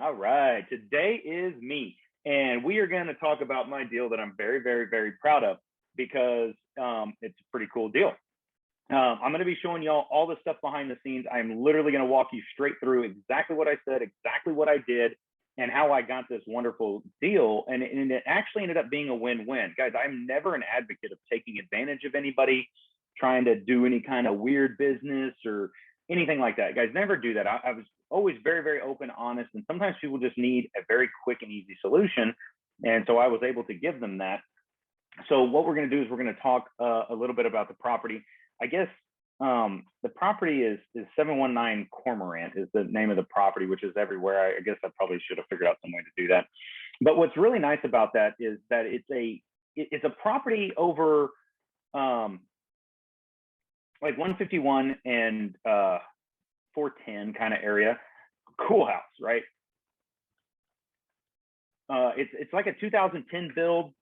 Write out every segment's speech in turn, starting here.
All right, today is me, and we are going to talk about my deal that I'm very, very, very proud of because it's a pretty cool deal. I'm going to be showing y'all all the stuff behind the scenes. I'm literally going to walk you straight through exactly what I said, exactly what I did, and how I got this wonderful deal. And it actually ended up being a win-win. Guys, I'm never an advocate of taking advantage of anybody, trying to do any kind of weird business or anything like that. Guys, never do that. I was always very, very open, honest, and sometimes people just need a very quick and easy solution. And so I was able to give them that. So what we're going to do is we're going to talk a little bit about the property. I guess the property is 719 Cormorant is the name of the property, which is everywhere. I guess I probably should have figured out some way to do that. But what's really nice about that is that it's a property over like 151 and 410 kind of area. Cool house, right? It's like a 2010 build.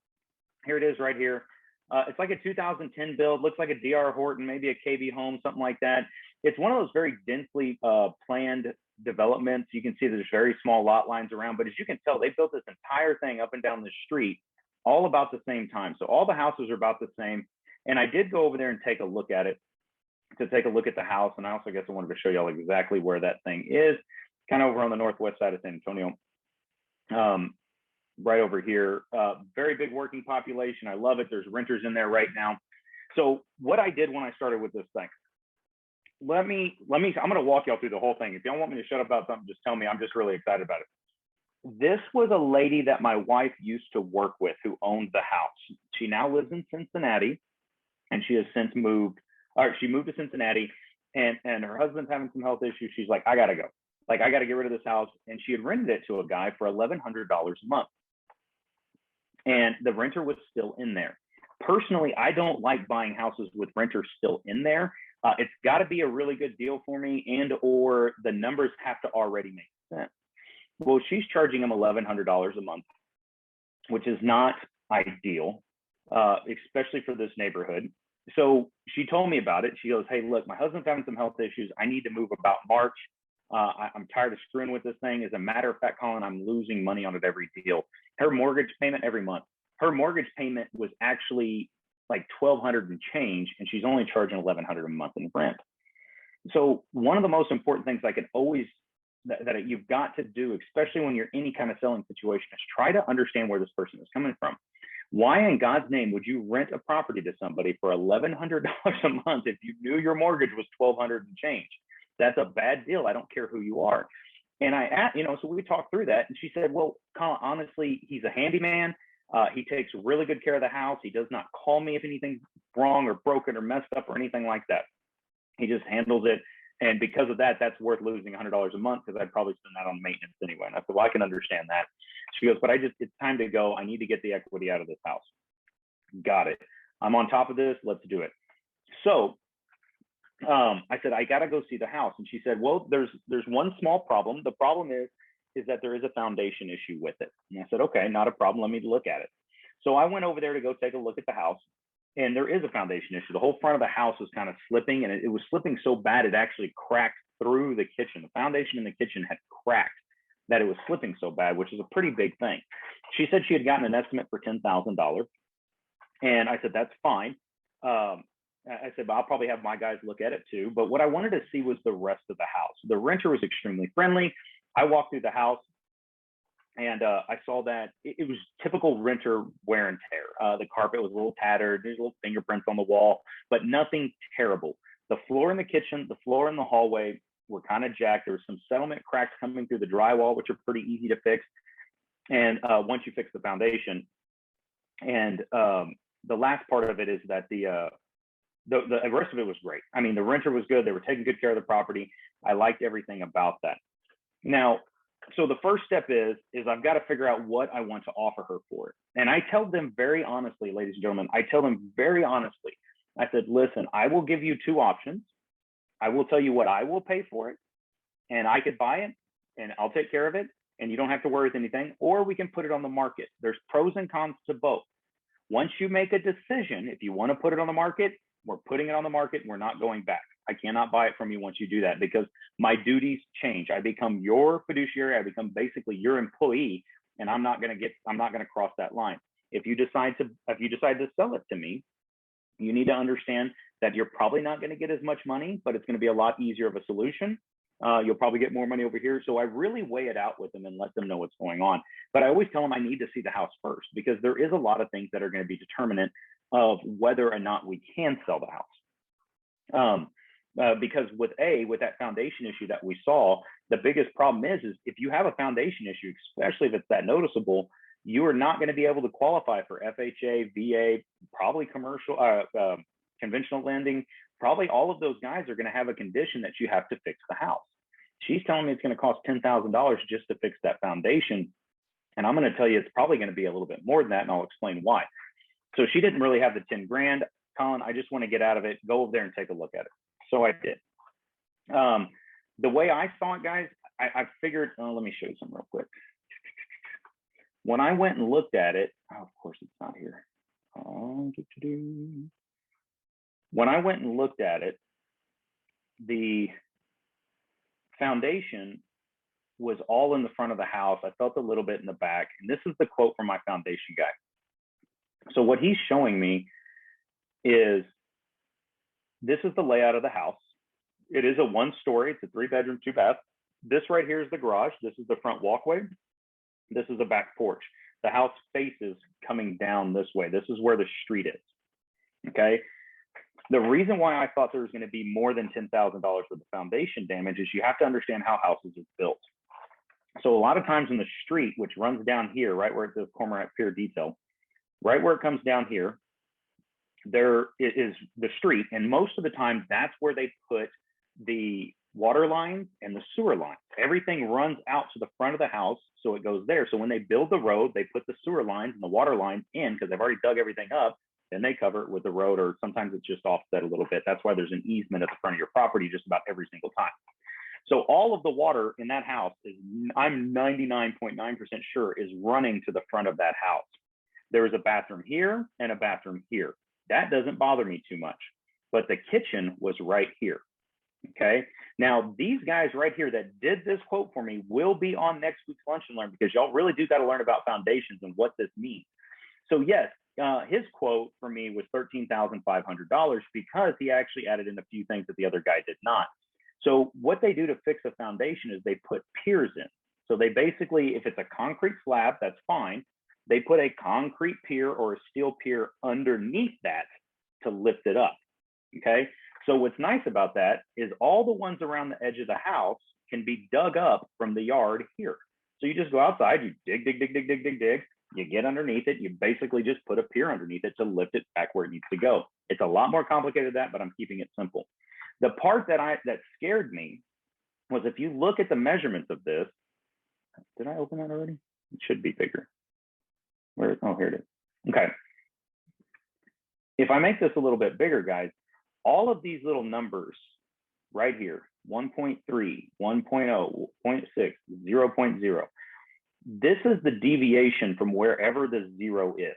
Here it is right here. It's like a 2010 build, looks like a DR Horton, maybe a KB home, something like that. It's one of those very densely planned developments. You can see there's very small lot lines around, but as you can tell, they built this entire thing up and down the street all about the same time. So all the houses are about the same. And I did go over there and take a look at it, to take a look at the house. And I also guess I wanted to show y'all exactly where that thing is, kind of over on the northwest side of San Antonio. Right over here, very big working population. I love it. There's renters in there right now. So what I did when I started with this thing, I'm going to walk y'all through the whole thing. If y'all want me to shut up about something, just tell me. I'm just really excited about it. This was a lady that my wife used to work with who owned the house. She now lives in Cincinnati, and she has since moved, or she moved to Cincinnati, and her husband's having some health issues. She's like, I got to go. Like, I got to get rid of this house. And she had rented it to a guy for $1,100 a month. And the renter was still in there. Personally, I don't like buying houses with renters still in there. It's got to be a really good deal for me, and or the numbers have to already make sense. Well, she's charging him $1,100 a month, which is not ideal, especially for this neighborhood. So she told me about it. She goes, hey, look, my husband's having some health issues. I need to move about March. I'm tired of screwing with this thing. As a matter of fact, Colin, I'm losing money on it every deal. Her mortgage payment every month. Her mortgage payment was actually like $1,200 and change, and she's only charging $1,100 a month in rent. So one of the most important things I can always that you've got to do, especially when you're in any kind of selling situation, is try to understand where this person is coming from. Why in God's name would you rent a property to somebody for $1,100 a month if you knew your mortgage was $1,200 and change? That's a bad deal. I don't care who you are. And so we talked through that. And she said, well, Colin, honestly, he's a handyman. He takes really good care of the house. He does not call me if anything's wrong or broken or messed up or anything like that. He just handles it. And because of that, that's worth losing $100 a month because I'd probably spend that on maintenance anyway. And I said, well, I can understand that. She goes, but it's time to go. I need to get the equity out of this house. Got it. I'm on top of this. Let's do it. So I said, I got to go see the house. And she said, well, there's one small problem. The problem is that there is a foundation issue with it. And I said, okay, not a problem. Let me look at it. So I went over there to go take a look at the house, and there is a foundation issue. The whole front of the house was kind of slipping, and it was slipping so bad it actually cracked through the kitchen. The foundation in the kitchen had cracked that it was slipping so bad, which is a pretty big thing. She said she had gotten an estimate for $10,000. And I said, that's fine. I said, but I'll probably have my guys look at it too. But what I wanted to see was the rest of the house. The renter was extremely friendly. I walked through the house, and I saw that it was typical renter wear and tear. The carpet was a little tattered. There's little fingerprints on the wall, but nothing terrible. The floor in the kitchen, the floor in the hallway were kind of jacked. There was some settlement cracks coming through the drywall, which are pretty easy to fix. And once you fix the foundation, and the last part of it is that the rest of it was great. I mean, the renter was good. They were taking good care of the property. I liked everything about that. Now, so the first step is I've got to figure out what I want to offer her for it. And I tell them very honestly, ladies and gentlemen, I said, listen, I will give you two options. I will tell you what I will pay for it, and I could buy it and I'll take care of it, and you don't have to worry with anything, or we can put it on the market. There's pros and cons to both. Once you make a decision, if you want to put it on the market, we're putting it on the market and we're not going back. I cannot buy it from you once you do that, because my duties change. I become your fiduciary. I become basically your employee, and I'm not going to cross that line. If you decide to sell it to me, you need to understand that you're probably not going to get as much money, but it's going to be a lot easier of a solution. You'll probably get more money over here. So I really weigh it out with them and let them know what's going on. But I always tell them I need to see the house first, because there is a lot of things that are going to be determinant of whether or not we can sell the house. Because with that foundation issue that we saw, the biggest problem is if you have a foundation issue, especially if it's that noticeable, you are not going to be able to qualify for FHA, VA, probably commercial, conventional lending. Probably all of those guys are going to have a condition that you have to fix the house. She's telling me it's going to cost $10,000 just to fix that foundation. And I'm going to tell you it's probably going to be a little bit more than that, and I'll explain why. So she didn't really have the 10 grand. Colin, I just want to get out of it. Go over there and take a look at it. So I did. The way I saw it, guys, I figured, let me show you something real quick. When I went and looked at it, of course it's not here. When I went and looked at it, the foundation was all in the front of the house. I felt a little bit in the back. And this is the quote from my foundation guy. So what he's showing me is, this is the layout of the house. It is a 1-story. It's a 3-bedroom, 2-bath. This right here is the garage. This is the front walkway. This is the back porch. The house faces coming down this way. This is where the street is. Okay. The reason why I thought there was going to be more than $10,000 for the foundation damage is you have to understand how houses are built. So a lot of times in the street, which runs down here, right where it says Cormorant Pier Detail, right where it comes down here, there is the street. And most of the time, that's where they put the water lines and the sewer lines. Everything runs out to the front of the house, so it goes there. So when they build the road, they put the sewer lines and the water lines in, because they've already dug everything up. Then they cover it with the road, or sometimes it's just offset a little bit. That's why there's an easement at the front of your property just about every single time. So all of the water in that house is, I'm 99.9% sure, is running to the front of that house. There is a bathroom here and a bathroom here. That doesn't bother me too much, but the kitchen was right here. Okay. Now these guys right here that did this quote for me will be on next week's Lunch and Learn, because y'all really do got to learn about foundations and what this means. So yes, his quote for me was $13,500 because he actually added in a few things that the other guy did not. So what they do to fix a foundation is they put piers in. So they basically, if it's a concrete slab, that's fine. They put a concrete pier or a steel pier underneath that to lift it up. Okay. So what's nice about that is all the ones around the edge of the house can be dug up from the yard here. So you just go outside, you dig. You get underneath it. You basically just put a pier underneath it to lift it back where it needs to go. It's a lot more complicated than that, but I'm keeping it simple. The part that scared me was, if you look at the measurements of this, did I open that already? It should be bigger. Oh, here it is. Okay. If I make this a little bit bigger, guys, all of these little numbers right here, 1.3, 1.0, 0.6, 0.0, this is the deviation from wherever the 0 is.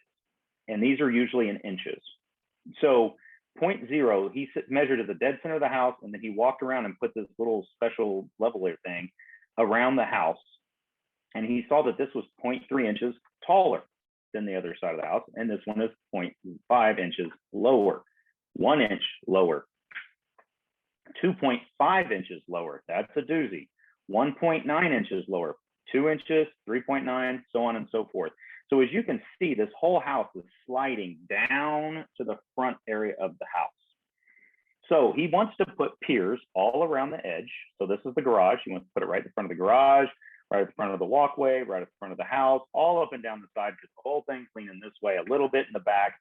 And these are usually in inches. So 0.0, he measured at the dead center of the house, and then he walked around and put this little special leveler thing around the house. And he saw that this was 0.3 inches taller than the other side of the house. And this one is 0.5 inches lower, 1 inch lower, 2.5 inches lower. That's a doozy. 1.9 inches lower, 2 inches, 3.9, so on and so forth. So as you can see, this whole house is sliding down to the front area of the house. So he wants to put piers all around the edge. So this is the garage. He wants to put it right in front of the garage, right at the front of the walkway, right at the front of the house, all up and down the side, because the whole thing's leaning this way, a little bit in the back.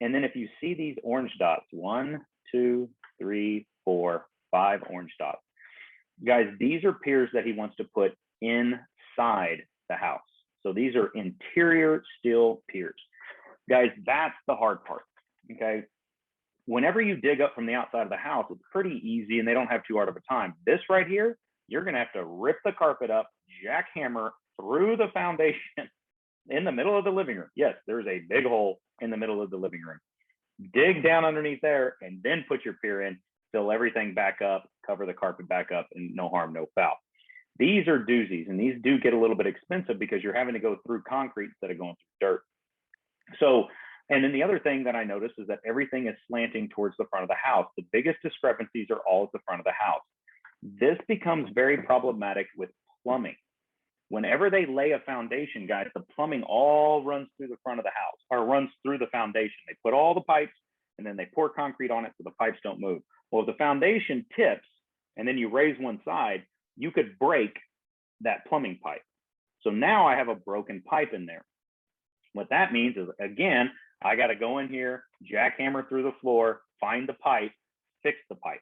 And then if you see these orange dots, 1, 2, 3, 4, 5 orange dots. Guys, these are piers that he wants to put inside the house. So these are interior steel piers. Guys, that's the hard part, okay? Whenever you dig up from the outside of the house, it's pretty easy and they don't have too hard of a time. This right here, you're gonna have to rip the carpet up, jackhammer through the foundation in the middle of the living room. Yes, there's a big hole in the middle of the living room. Dig down underneath there and then put your pier in. fill everything back up, cover the carpet back up, and no harm, no foul. These are doozies, and these do get a little bit expensive because you're having to go through concrete instead of going through dirt. So, and then the other thing that I noticed is that everything is slanting towards the front of the house. The biggest discrepancies are all at the front of the house. This becomes very problematic with plumbing. Whenever they lay a foundation, guys, the plumbing all runs through the front of the house or runs through the foundation. They put all the pipes and then they pour concrete on it so the pipes don't move. Well, if the foundation tips and then you raise one side, you could break that plumbing pipe. So now I have a broken pipe in there. What that means is, again, I got to go in here, jackhammer through the floor, find the pipe, fix the pipe,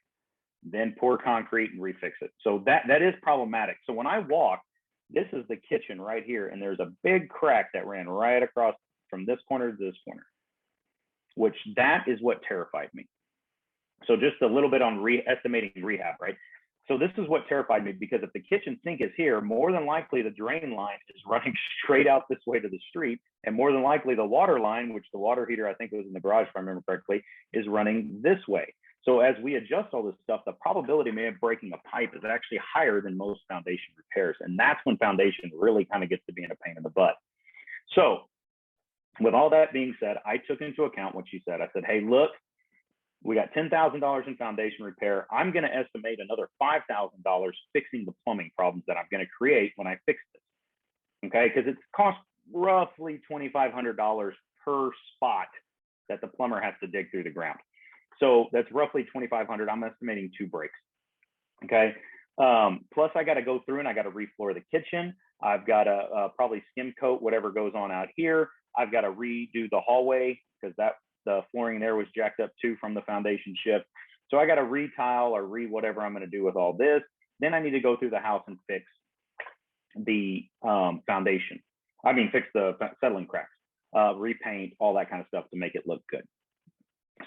then pour concrete and refix it. So that is problematic. So when I walk, this is the kitchen right here, and there's a big crack that ran right across from this corner to this corner, which that is what terrified me. So just a little bit on estimating rehab, right? So this is what terrified me, because if the kitchen sink is here, more than likely the drain line is running straight out this way to the street. And more than likely the water line, which the water heater, I think it was in the garage, if I remember correctly, is running this way. So as we adjust all this stuff, the probability of me breaking a pipe is actually higher than most foundation repairs. And that's when foundation really kind of gets to being a pain in the butt. So with all that being said, I took into account what she said. I said, hey, look, we got $10,000 in foundation repair. I'm going to estimate another $5,000 fixing the plumbing problems that I'm going to create when I fix this. Okay, because it's cost roughly $2,500 per spot that the plumber has to dig through the ground. So that's roughly $2,500. I'm estimating 2 breaks. Okay. Plus I got to go through and I got to refloor the kitchen. I've got to probably skim coat whatever goes on out here. I've got to redo the hallway because the flooring there was jacked up too from the foundation shift. So I got to retile or whatever I'm going to do with all this. Then I need to go through the house and fix the foundation. I mean, fix the settling cracks, repaint, all that kind of stuff to make it look good.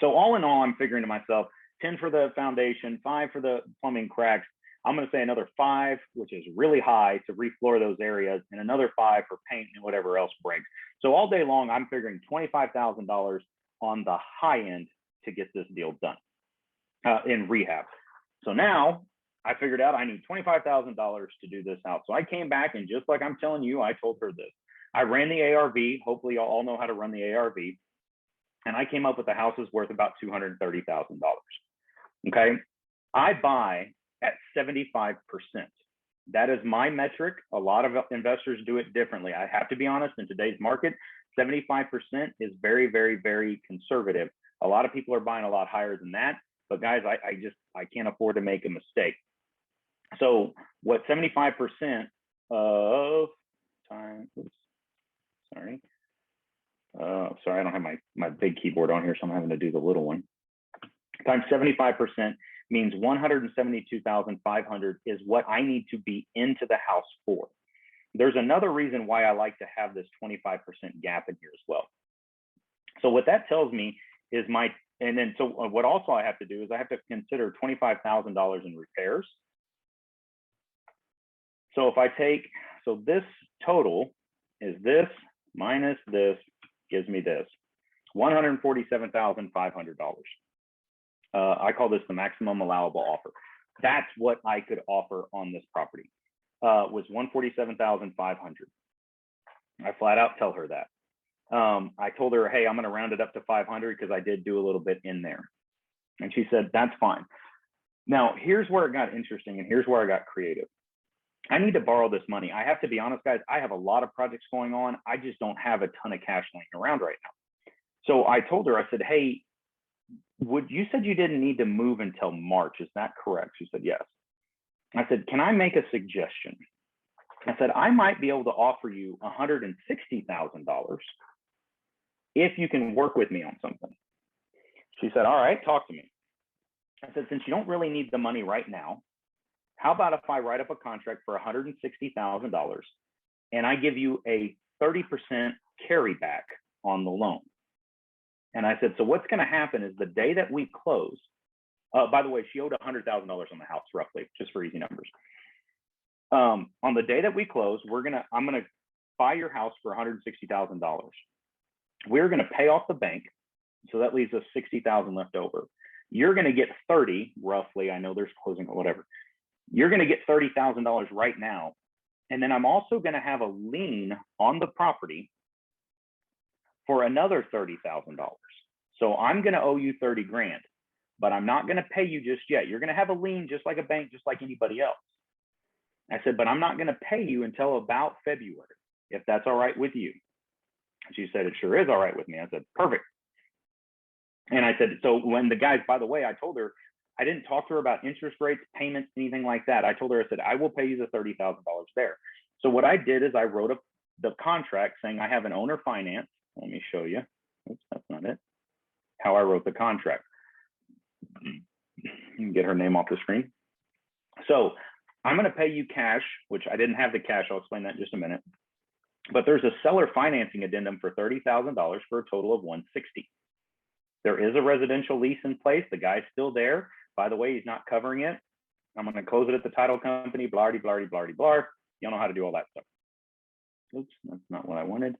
So all in all, I'm figuring to myself, 10 for the foundation, 5 for the plumbing cracks. I'm going to say another 5, which is really high, to refloor those areas, and another 5 for paint and whatever else breaks. So all day long, I'm figuring $25,000 on the high end to get this deal done in rehab. So now I figured out I need $25,000 to do this house. So I came back, and just like I'm telling you, I told her this. I ran the ARV. Hopefully you all know how to run the ARV. And I came up with the house is worth about $230,000. Okay. I buy at 75%. That is my metric. A lot of investors do it differently. I have to be honest, in today's market, 75% is very, very, very conservative. A lot of people are buying a lot higher than that, but guys, I can't afford to make a mistake. So what 75% of time, sorry, I don't have my big keyboard on here, so I'm having to do the little one. Times 75% means 172,500 is what I need to be into the house for. There's another reason why I like to have this 25% gap in here as well. So what that tells me is what also I have to do is I have to consider $25,000 in repairs. So if I take, so this total is this minus this gives me this, $147,500. I call this the maximum allowable offer. That's what I could offer on this property, was $147,500. I flat out tell her that. I told her, hey, I'm going to round it up to 500 because I did do a little bit in there. And she said, that's fine. Now, here's where it got interesting, and here's where I got creative. I need to borrow this money. I have to be honest, guys, I have a lot of projects going on. I just don't have a ton of cash laying around right now. So I told her, I said, hey, you said you didn't need to move until March. Is that correct? She said, yes. I said, can I make a suggestion? I said, I might be able to offer you $160,000 if you can work with me on something. She said, all right, talk to me. I said, since you don't really need the money right now, how about if I write up a contract for $160,000 and I give you a 30% carryback on the loan? And I said, so what's going to happen is the day that we close, by the way, she owed $100,000 on the house, roughly, just for easy numbers. On the day that we close, I'm going to buy your house for $160,000. We're going to pay off the bank. So that leaves us $60,000 left over. You're going to get 30 roughly. I know there's closing or whatever. You're going to get $30,000 right now. And then I'm also going to have a lien on the property for another $30,000. So I'm going to owe you 30 grand, but I'm not going to pay you just yet. You're going to have a lien just like a bank, just like anybody else. I said, but I'm not going to pay you until about February, if that's all right with you. She said, it sure is all right with me. I said, perfect. And I said, so when the guys, by the way, I told her, I didn't talk to her about interest rates, payments, anything like that. I told her, I said, I will pay you the $30,000 there. So what I did is I wrote up the contract saying I have an owner finance. Let me show you. Oops, that's not it. How I wrote the contract. You can get her name off the screen. So I'm going to pay you cash, which I didn't have the cash. I'll explain that in just a minute. But there's a seller financing addendum for $30,000 for a total of $160,000. There is a residential lease in place. The guy's still there. By the way, he's not covering it. I'm going to close it at the title company, blardy, blardy, blardy, blar. You know how to do all that stuff. Oops, that's not what I wanted.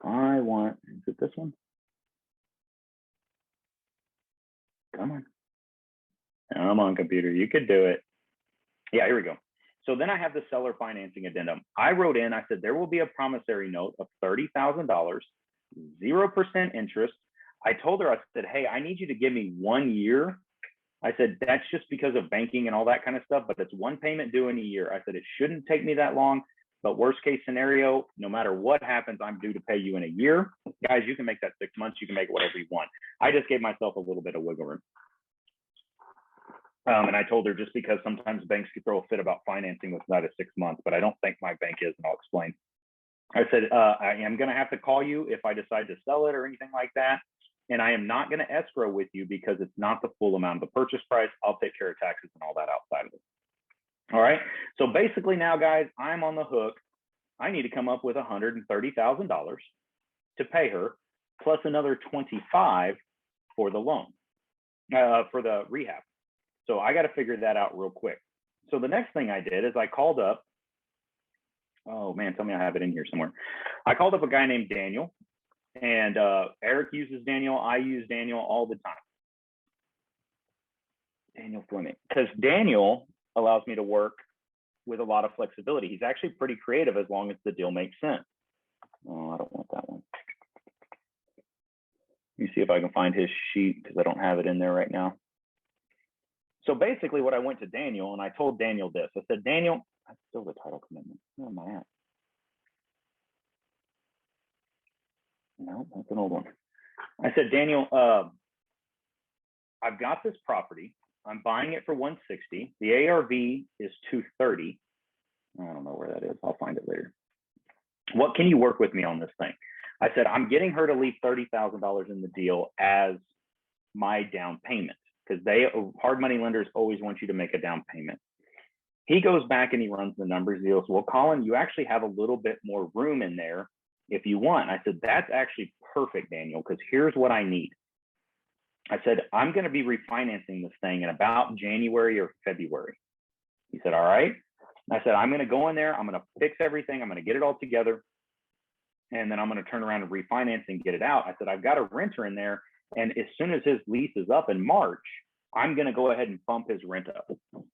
I want, is it this one? Come on. Come on, computer, you could do it. Yeah, here we go. So then I have the seller financing addendum. I wrote in, I said, there will be a promissory note of $30,000, 0% interest. I told her, I said, hey, I need you to give me 1 year. I said, that's just because of banking and all that kind of stuff, but it's one payment due in a year. I said, it shouldn't take me that long, but worst case scenario, no matter what happens, I'm due to pay you in a year. Guys, you can make that 6 months. You can make whatever you want. I just gave myself a little bit of wiggle room. And I told her, just because sometimes banks can throw a fit about financing without a 6 months, but I don't think my bank is, and I'll explain. I said, I am going to have to call you if I decide to sell it or anything like that. And I am not going to escrow with you because it's not the full amount of the purchase price. I'll take care of taxes and all that outside of it. All right. So basically now, guys, I'm on the hook. I need to come up with $130,000 to pay her, plus another $25,000 for the loan, for the rehab. So I got to figure that out real quick. So the next thing I did is I called up, oh man, tell me I have it in here somewhere. I called up a guy named Daniel, and Eric uses Daniel. I use Daniel all the time. Daniel Fleming, because Daniel allows me to work with a lot of flexibility. He's actually pretty creative as long as the deal makes sense. Oh, I don't want that one. Let me see if I can find his sheet because I don't have it in there right now. So basically what I went to Daniel and I told Daniel this. I said, Daniel, that's still the title commitment. Where am I at? No, that's an old one. I said, Daniel, I've got this property. I'm buying it for $160,000. The ARV is $230,000. I don't know where that is. I'll find it later. What can you work with me on this thing? I said, I'm getting her to leave $30,000 in the deal as my down payment, because hard money lenders always want you to make a down payment. He goes back and he runs the numbers. He goes, well, Colin, you actually have a little bit more room in there if you want. I said, that's actually perfect, Daniel, because here's what I need. I said, I'm going to be refinancing this thing in about January or February. He said, all right. I said, I'm going to go in there. I'm going to fix everything. I'm going to get it all together. And then I'm going to turn around and refinance and get it out. I said, I've got a renter in there. And as soon as his lease is up in March, I'm going to go ahead and bump his rent up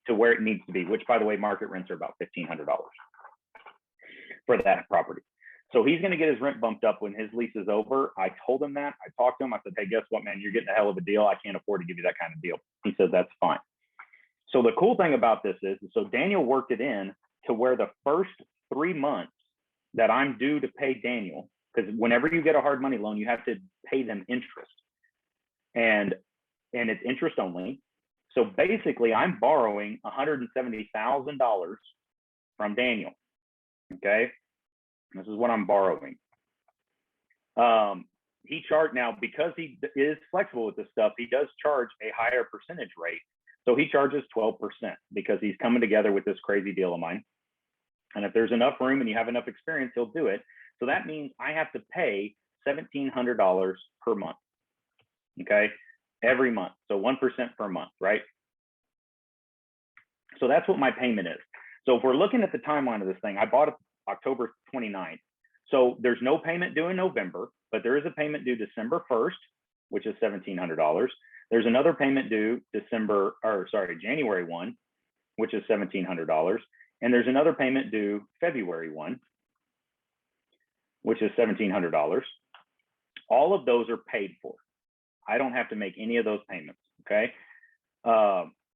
to where it needs to be, which, by the way, market rents are about $1,500 for that property. So he's going to get his rent bumped up when his lease is over. I told him that. I talked to him. I said, hey, guess what, man? You're getting a hell of a deal. I can't afford to give you that kind of deal. He said, that's fine. So the cool thing about this is, so Daniel worked it in to where the first 3 months that I'm due to pay Daniel, because whenever you get a hard money loan, you have to pay them interest. And it's interest only. So basically, I'm borrowing $170,000 from Daniel. Okay, this is what I'm borrowing. He charged, now because he is flexible with this stuff, he does charge a higher percentage rate. So he charges 12% because he's coming together with this crazy deal of mine. And if there's enough room and you have enough experience, he'll do it. So that means I have to pay $1,700 per month. Okay, every month. So 1% per month, right? So that's what my payment is. So if we're looking at the timeline of this thing, I bought it October 29th. So there's no payment due in November, but there is a payment due December 1st, which is $1,700. There's another payment due January 1, which is $1,700. And there's another payment due February 1, which is $1,700. All of those are paid for. I don't have to make any of those payments, okay?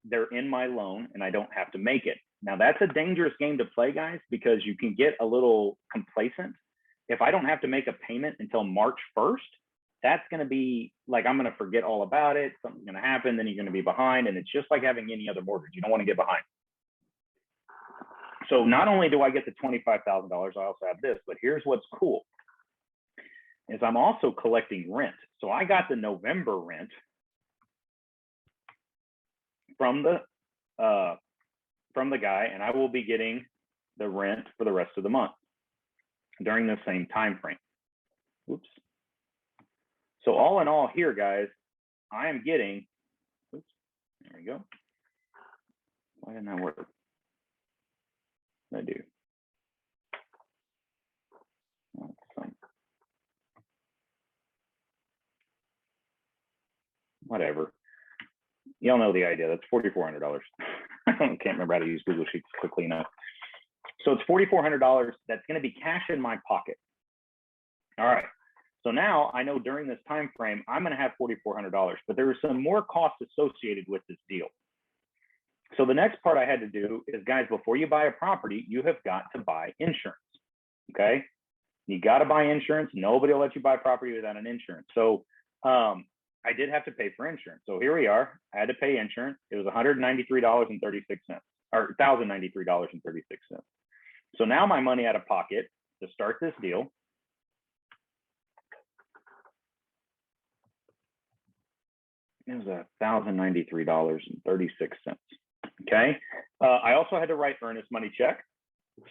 They're in my loan and I don't have to make it. Now that's a dangerous game to play, guys, because you can get a little complacent. If I don't have to make a payment until March 1st, that's gonna be like, I'm gonna forget all about it, something's gonna happen, then you're gonna be behind, and it's just like having any other mortgage. You don't wanna get behind. So not only do I get the $25,000, I also have this, but here's what's cool, is I'm also collecting rent. So I got the November rent from the guy, and I will be getting the rent for the rest of the month during the same time frame. Oops. So all in all here, guys, I am getting, oops, there we go. Why didn't that work? I do. Whatever. Y'all know the idea. That's $4,400. I can't remember how to use Google Sheets quickly enough. So it's $4,400 that's going to be cash in my pocket. All right. So now I know during this time frame, I'm going to have $4,400, but there are some more costs associated with this deal. So the next part I had to do is, guys, before you buy a property, you have got to buy insurance. Okay. You got to buy insurance. Nobody will let you buy property without an insurance. So I did have to pay for insurance. So here we are. I had to pay insurance. It was $193.36 or $1,093.36. So now my money out of pocket to start this deal is $1,093.36. Okay. I also had to write earnest money check.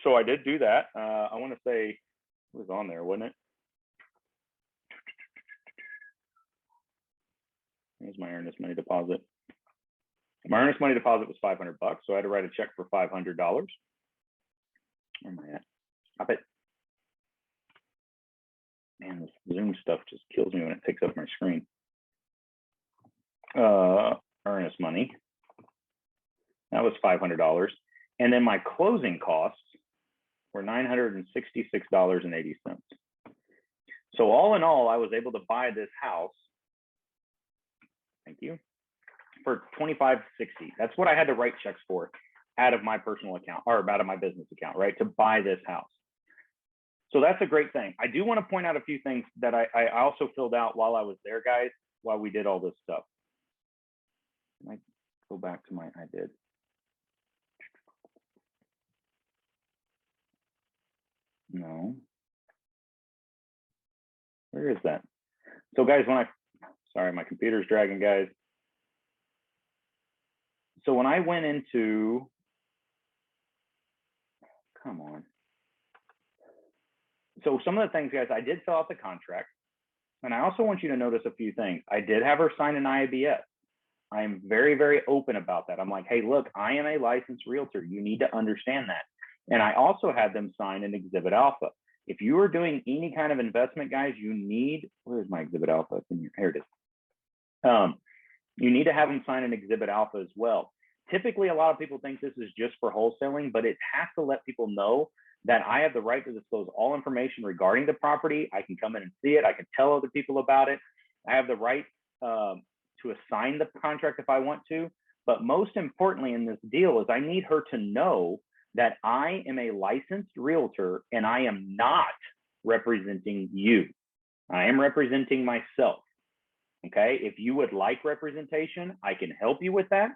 So I did do that. I want to say it was on there, wasn't it? Here's my earnest money deposit. My earnest money deposit was $500, so I had to write a check for $500. Where am I at? Stop it. Man, this Zoom stuff just kills me when it takes up my screen. Earnest money. That was $500. And then my closing costs were $966.80. So all in all, I was able to buy this house, thank you, for $2,560. That's what I had to write checks for out of my personal account, or out of my business account, right, to buy this house. So that's a great thing. I do want to point out a few things that I also filled out while I was there, guys, while we did all this stuff. Can I go back to my, I did. No. Where is that? So guys, sorry, my computer's dragging, guys. So when I went into, come on. So some of the things, guys, I did fill out the contract. And I also want you to notice a few things. I did have her sign an IABS. I am very, very open about that. I'm like, hey, look, I am a licensed realtor. You need to understand that. And I also had them sign an Exhibit Alpha. If you are doing any kind of investment, guys, you need, where's my Exhibit Alpha? It's in here. Here it is. You need to have them sign an Exhibit Alpha as well. Typically, a lot of people think this is just for wholesaling, but it has to let people know that I have the right to disclose all information regarding the property. I can come in and see it. I can tell other people about it. I have the right to assign the contract if I want to. But most importantly in this deal is I need her to know that I am a licensed realtor and I am not representing you. I am representing myself. Okay, if you would like representation, I can help you with that.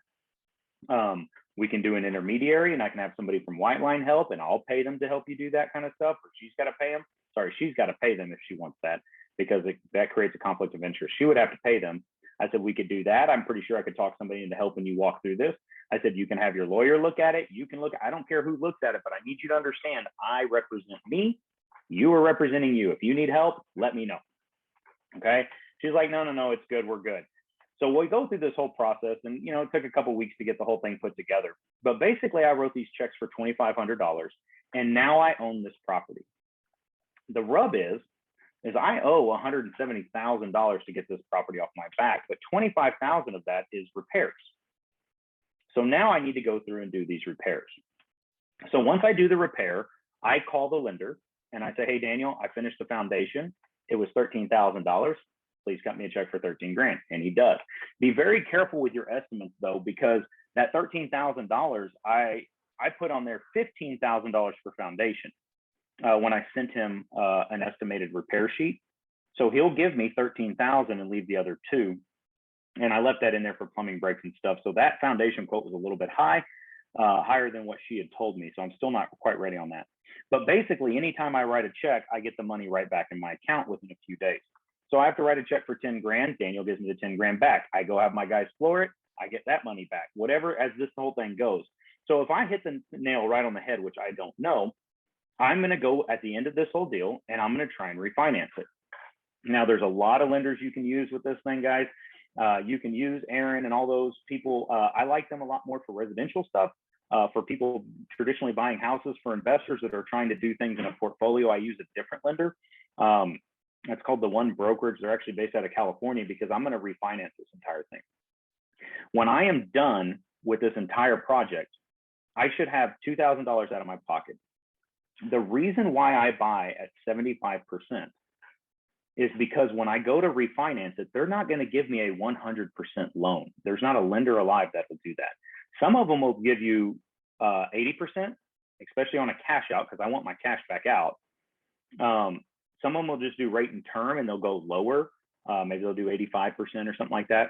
We can do an intermediary and I can have somebody from White Line help and I'll pay them to help you do that kind of stuff, or she's got to pay them. Sorry, she's got to pay them if she wants that, because that creates a conflict of interest. She would have to pay them. I said, we could do that. I'm pretty sure I could talk somebody into helping you walk through this. I said, you can have your lawyer look at it. You can look, I don't care who looks at it, but I need you to understand I represent me. You are representing you. If you need help, let me know. Okay. She's like, no, it's good. We're good. So we go through this whole process and, you know, it took a couple of weeks to get the whole thing put together. But basically I wrote these checks for $2,500 and now I own this property. The rub is is I owe $170,000 to get this property off my back, but 25,000 of that is repairs. So now I need to go through and do these repairs. So once I do the repair, I call the lender and I say, hey, Daniel, I finished the foundation. It was $13,000. Please cut me a check for 13 grand. And he does. Be very careful with your estimates though, because that $13,000, I put on there $15,000 for foundation when I sent him an estimated repair sheet. So he'll give me $13,000 and leave the other $2,000. And I left that in there for plumbing breaks and stuff. So that foundation quote was a little bit high, higher than what she had told me. So I'm still not quite ready on that. But basically, anytime I write a check, I get the money right back in my account within a few days. So I have to write a check for 10 grand. Daniel gives me the 10 grand back. I go have my guys floor it. I get that money back, whatever, as this whole thing goes. So if I hit the nail right on the head, which I don't know, I'm going to go at the end of this whole deal and I'm going to try and refinance it. Now, there's a lot of lenders you can use with this thing, guys. You can use Aaron and all those people. I like them a lot more for residential stuff. For people traditionally buying houses, for investors that are trying to do things in a portfolio, I use a different lender. That's called the One Brokerage. They're actually based out of California because I'm going to refinance this entire thing. When I am done with this entire project, I should have $2,000 out of my pocket. The reason why I buy at 75% is because when I go to refinance it, they're not going to give me a 100% loan. There's not a lender alive that will do that. Some of them will give you 80%, especially on a cash out, because I want my cash back out. Some of them will just do rate and term and they'll go lower. Maybe they'll do 85% or something like that.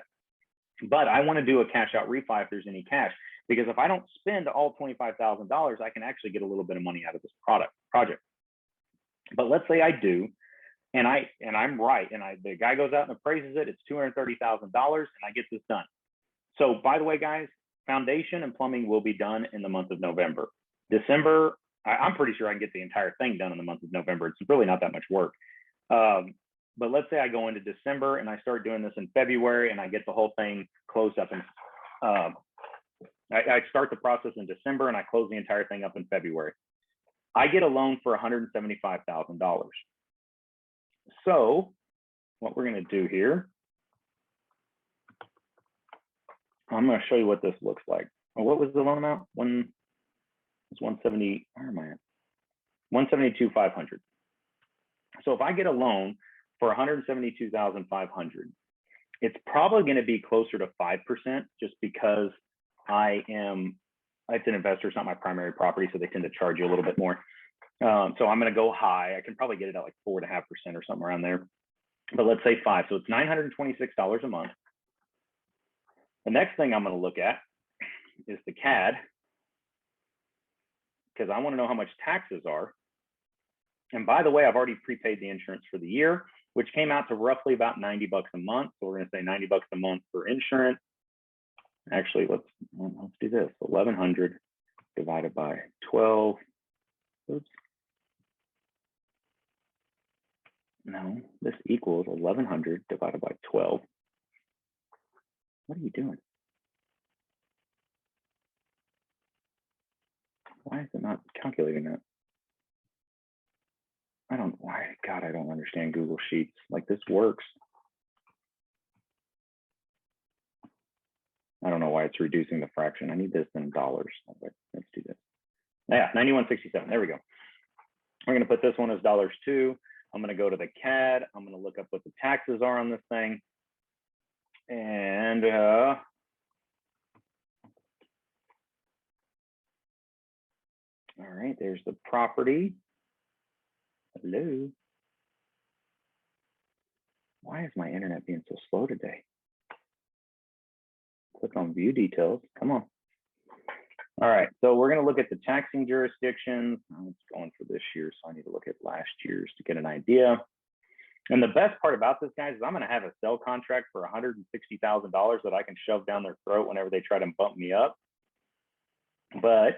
But I want to do a cash out refi if there's any cash, because if I don't spend all $25,000, I can actually get a little bit of money out of this project. But let's say I do, and I'm right, and the guy goes out and appraises it, it's $230,000, and I get this done. So by the way, guys, foundation and plumbing will be done in the month of November. December, I'm pretty sure I can get the entire thing done in the month of November. It's really not that much work. But let's say I go into December and I start doing this in February and I get the whole thing closed up. And I start the process in December and I close the entire thing up in February. I get a loan for $175,000. So what we're going to do here, I'm going to show you what this looks like. Oh, what was the loan amount? It's 170. Where am I at? 172,500. So if I get a loan for 172,500, it's probably going to be closer to 5%, just because it's an investor. It's not my primary property, so they tend to charge you a little bit more. So I'm going to go high. I can probably get it at like 4.5% or something around there. But let's say 5. So it's $926 a month. The next thing I'm going to look at is the CAD, because I want to know how much taxes are. And by the way, I've already prepaid the insurance for the year, which came out to roughly about $90 a month. So we're going to say $90 a month for insurance. Actually, let's do this. 1,100 divided by 12. Oops. No, this equals 1,100 divided by 12. What are you doing? Why is it not calculating that? God, I don't understand Google Sheets. Like, this works. I don't know why it's reducing the fraction. I need this in dollars. Okay, let's do this. Yeah, 91.67. There we go. We're going to put this one as dollars too. I'm going to go to the CAD. I'm going to look up what the taxes are on this thing. And all right, there's the property. Hello. Why is my internet being so slow today? Click on view details. Come on. All right, so we're going to look at the taxing jurisdictions. It's going for this year, so I need to look at last year's to get an idea. And the best part about this, guys, is I'm going to have a sell contract for $160,000 that I can shove down their throat whenever they try to bump me up. But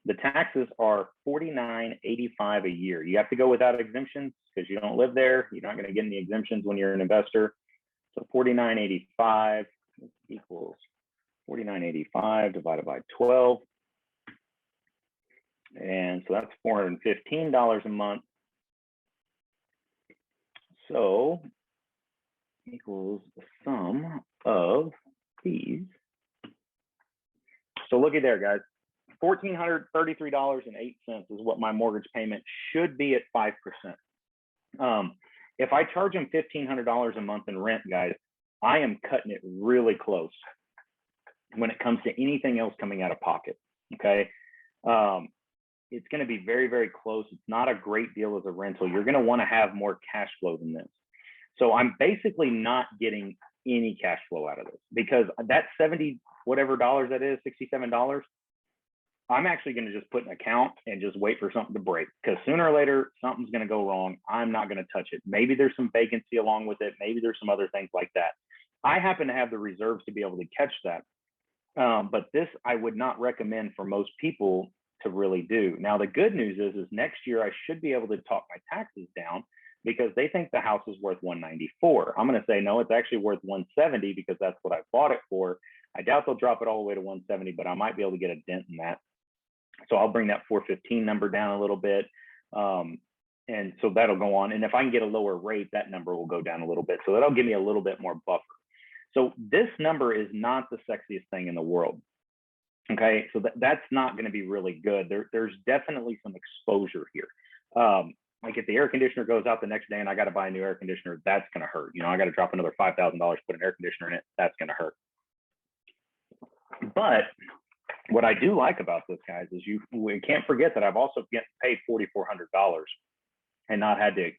the taxes are $49.85 a year. You have to go without exemptions because you don't live there. You're not going to get any exemptions when you're an investor. So $49.85 equals $49.85 divided by 12. And so that's $415 a month. So equals the sum of these. So looky there, guys. $1,433.08 is what my mortgage payment should be at 5%. If I charge them $1,500 a month in rent, guys, I am cutting it really close when it comes to anything else coming out of pocket. Okay. It's going to be very, very close. It's not a great deal as a rental. You're going to want to have more cash flow than this. So I'm basically not getting any cash flow out of this because that 70 whatever dollars that is, $67, I'm actually going to just put an account and just wait for something to break, because sooner or later something's going to go wrong. I'm not going to touch it. Maybe there's some vacancy along with it. Maybe there's some other things like that. I happen to have the reserves to be able to catch that. But this I would not recommend for most people to really do. Now, the good news is next year I should be able to talk my taxes down because they think the house is worth $194. I'm going to say, no, it's actually worth $170 because that's what I bought it for. I doubt they'll drop it all the way to $170, but I might be able to get a dent in that. So I'll bring that 415 number down a little bit. And so that'll go on. And if I can get a lower rate, that number will go down a little bit. So that'll give me a little bit more buffer. So this number is not the sexiest thing in the world. Okay, so that's not going to be really good. There's definitely some exposure here. Like if the air conditioner goes out the next day and I got to buy a new air conditioner, that's going to hurt. You know, I got to drop another $5,000 to put an air conditioner in it. That's going to hurt. But what I do like about this, guys, is we can't forget that I've also paid $4,400 and not had to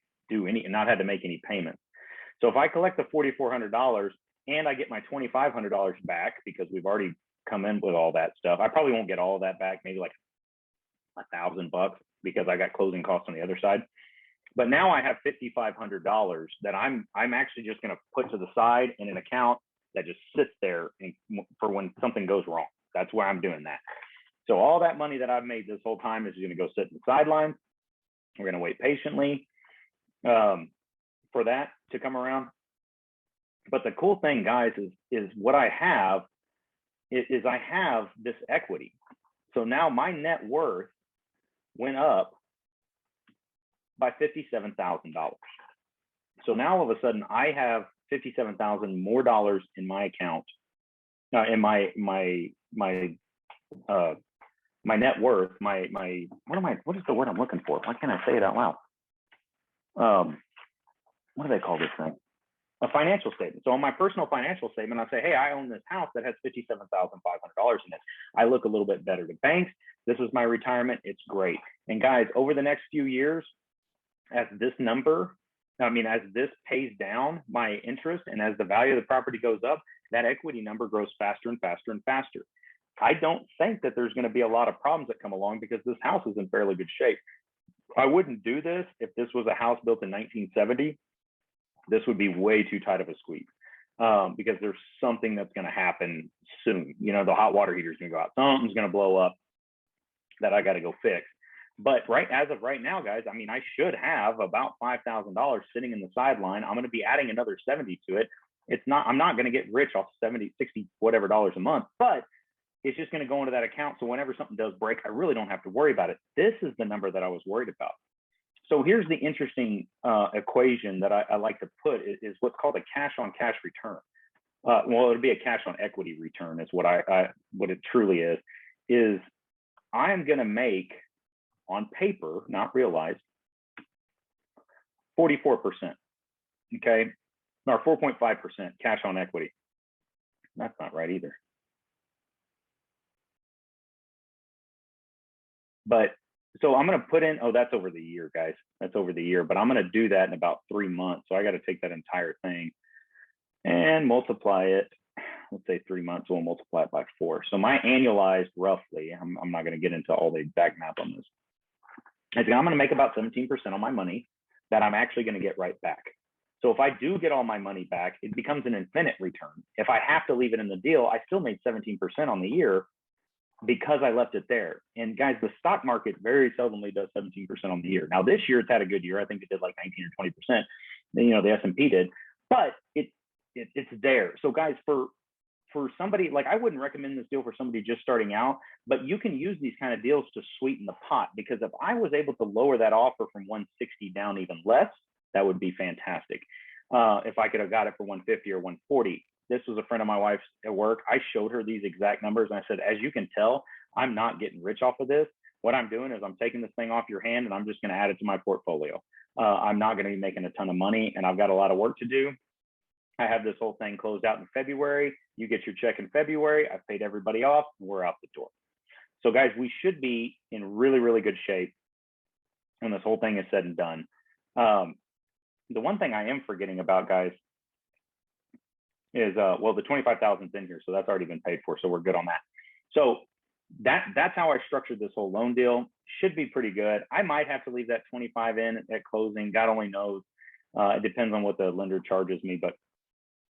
make any payments. So if I collect the $4,400 and I get my $2,500 back because we've already come in with all that stuff, I probably won't get all of that back, maybe like $1,000 because I got closing costs on the other side. But now I have $5,500 that I'm actually just going to put to the side in an account that just sits there for when something goes wrong. That's where I'm doing that. So all that money that I've made this whole time is going to go sit in the sidelines. We're going to wait patiently for that to come around. But the cool thing, guys, is what I have is I have this equity. So now my net worth went up by $57,000. So now all of a sudden I have $57,000 more dollars in my account, in my net worth, what is the word I'm looking for? Why can't I say it out loud? What do they call this thing? A financial statement. So on my personal financial statement, I say, hey, I own this house that has $57,500 in it. I look a little bit better to banks. This is my retirement. It's great. And guys, over the next few years, as this pays down my interest and as the value of the property goes up, that equity number grows faster and faster and faster. I don't think that there's going to be a lot of problems that come along because this house is in fairly good shape. I wouldn't do this if this was a house built in 1970. This would be way too tight of a squeeze because there's something that's going to happen soon. You know, the hot water heater is going to go out. Something's going to blow up that I got to go fix. But as of right now, guys, I mean, I should have about $5,000 sitting in the sideline. I'm going to be adding another 70 to it. I'm not going to get rich off 70, 60, whatever dollars a month, but it's just going to go into that account. So whenever something does break, I really don't have to worry about it. This is the number that I was worried about. So here's the interesting equation that I like to put is what's called a cash on cash return. Well, it'll be a cash on equity return is what what it truly is I am going to make on paper, not realized, 44%, okay? Or 4.5% cash on equity. That's not right either. But so I'm going to put in, that's over the year, guys. That's over the year, but I'm going to do that in about 3 months. So I got to take that entire thing and multiply it. Let's say 3 months, we'll multiply it by 4. So my annualized roughly, I'm not going to get into all the exact math on this. I think I'm going to make about 17% on my money that I'm actually going to get right back. So if I do get all my money back, it becomes an infinite return. If I have to leave it in the deal, I still made 17% on the year because I left it there. And guys, the stock market very seldomly does 17% on the year. Now this year it's had a good year. I think it did like 19 or 20%. You know, the S&P did, but it's there. So guys, for somebody, like I wouldn't recommend this deal for somebody just starting out, but you can use these kind of deals to sweeten the pot, because if I was able to lower that offer from 160 down even less, that would be fantastic. If I could have got it for 150 or 140. This was a friend of my wife's at work. I showed her these exact numbers and I said, as you can tell, I'm not getting rich off of this. What I'm doing is I'm taking this thing off your hand and I'm just going to add it to my portfolio. I'm not going to be making a ton of money and I've got a lot of work to do. I have this whole thing closed out in February. You get your check in February. I've paid everybody off. And we're out the door. So guys, we should be in really, really good shape when this whole thing is said and done. The one thing I am forgetting about, guys, is well, the 25,000's in here, so that's already been paid for, so we're good on that. So that's how I structured this whole loan deal. Should be pretty good. I might have to leave that 25 in at closing. God only knows. It depends on what the lender charges me, but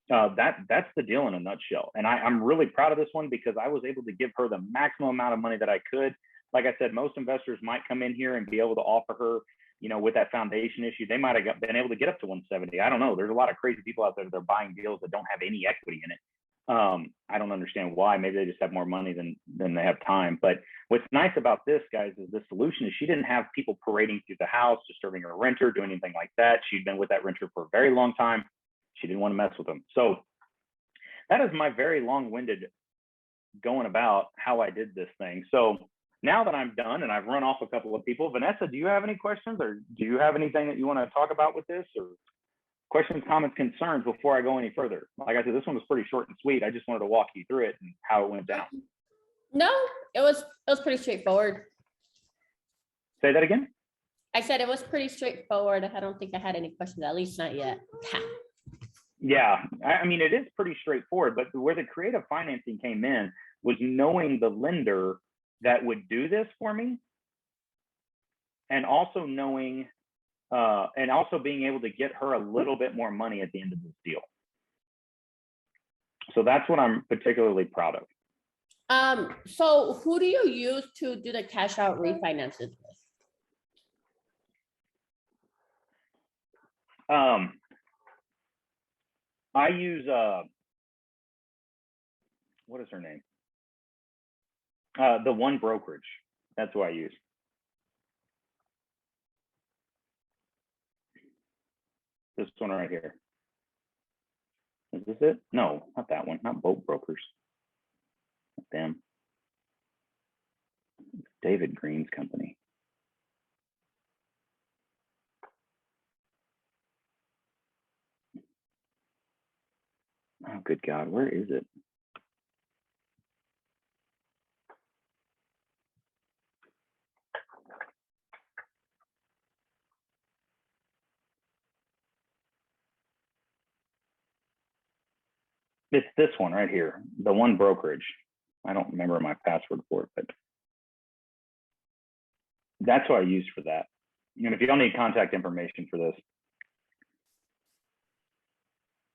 that's the deal in a nutshell. And I'm really proud of this one because I was able to give her the maximum amount of money that I could. Like I said, most investors might come in here and be able to offer her, you know, with that foundation issue, they might have been able to get up to 170. I don't know. There's a lot of crazy people out there that are buying deals that don't have any equity in it. I don't understand why. Maybe they just have more money than they have time. But what's nice about this, guys, is the solution is she didn't have people parading through the house, disturbing her renter, doing anything like that. She'd been with that renter for a very long time. She didn't want to mess with them. So that is my very long-winded going about how I did this thing. So now that I'm done and I've run off a couple of people, Vanessa, do you have any questions or do you have anything that you want to talk about with this, or questions, comments, concerns before I go any further? Like I said, this one was pretty short and sweet. I just wanted to walk you through it and how it went down. No, it was pretty straightforward. Say that again? I said it was pretty straightforward. I don't think I had any questions, at least not yet. Yeah, I mean, it is pretty straightforward, but where the creative financing came in was knowing the lender that would do this for me, and also knowing, and also being able to get her a little bit more money at the end of this deal. So that's what I'm particularly proud of. So who do you use to do the cash out refinances with? I use, what is her name? The One Brokerage. That's who I use. This one right here. Is this it? No, not that one. Not Boat Brokers. Not them. It's David Green's company. Oh, good God. Where is it? It's this one right here, the One Brokerage. I don't remember my password for it, but that's what I use for that. And if you don't need contact information for this.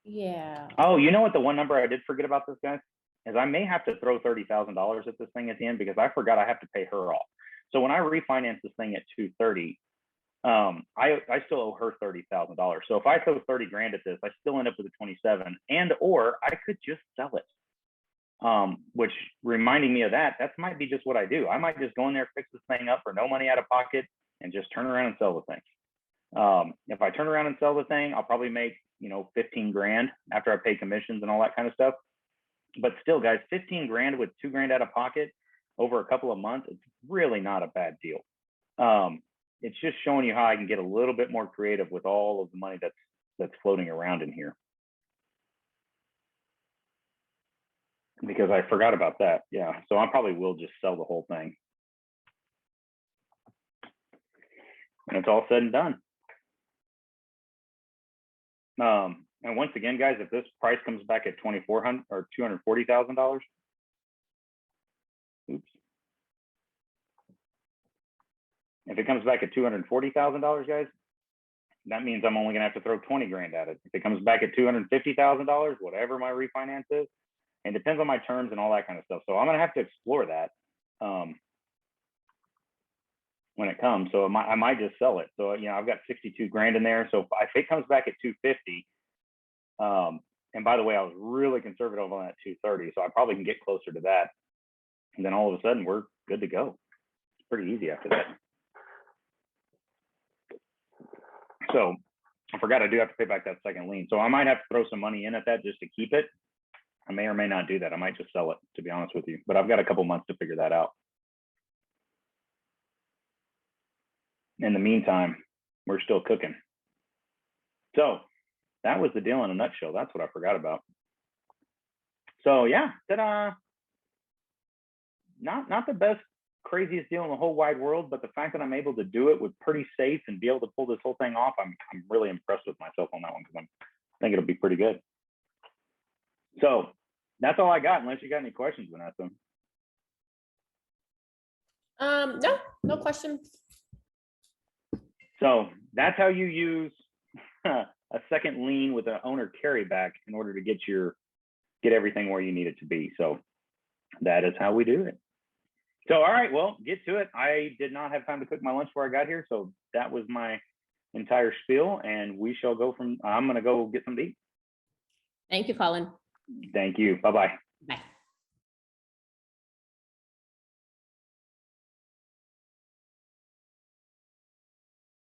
Yeah. Oh, you know what? The one number I did forget about this, guys, is I may have to throw $30,000 at this thing at the end because I forgot I have to pay her off. So when I refinance this thing at 230, I still owe her $30,000. So if I throw 30 grand at this, I still end up with a 27, and or I could just sell it. Which, reminding me of that might be just what I do. I might just go in there, fix this thing up for no money out of pocket, and just turn around and sell the thing. If I turn around and sell the thing, I'll probably make, 15 grand after I pay commissions and all that kind of stuff. But still, guys, 15 grand with 2 grand out of pocket over a couple of months, it's really not a bad deal. It's just showing you how I can get a little bit more creative with all of the money that's floating around in here. Because I forgot about that. Yeah, so I probably will just sell the whole thing. And it's all said and done. And once again, guys, if this price comes back at $240,000, or $240,000, oops. If it comes back at $240,000, guys, that means I'm only gonna have to throw 20 grand at it. If it comes back at $250,000, whatever my refinance is, and depends on my terms and all that kind of stuff. So I'm gonna have to explore that when it comes. So I might just sell it. So I've got 62 grand in there. So if it comes back at 250, and by the way, I was really conservative on that 230, so I probably can get closer to that. And then all of a sudden we're good to go. It's pretty easy after that. So I forgot I do have to pay back that second lien. So I might have to throw some money in at that just to keep it. I may or may not do that. I might just sell it, to be honest with you. But I've got a couple months to figure that out. In the meantime, we're still cooking. So that was the deal in a nutshell. That's what I forgot about. So yeah, not the best, craziest deal in the whole wide world, but the fact that I'm able to do it with pretty safe and be able to pull this whole thing off, I'm really impressed with myself on that one, because I think it'll be pretty good. So that's all I got, unless you got any questions, Vanessa. No questions. So that's how you use a second lien with an owner carryback in order to get everything where you need it to be. So that is how we do it. So, all right, well, get to it. I did not have time to cook my lunch before I got here. So that was my entire spiel, and we shall go I'm going to go get some to eat. Thank you, Colin. Thank you. Bye-bye. Bye.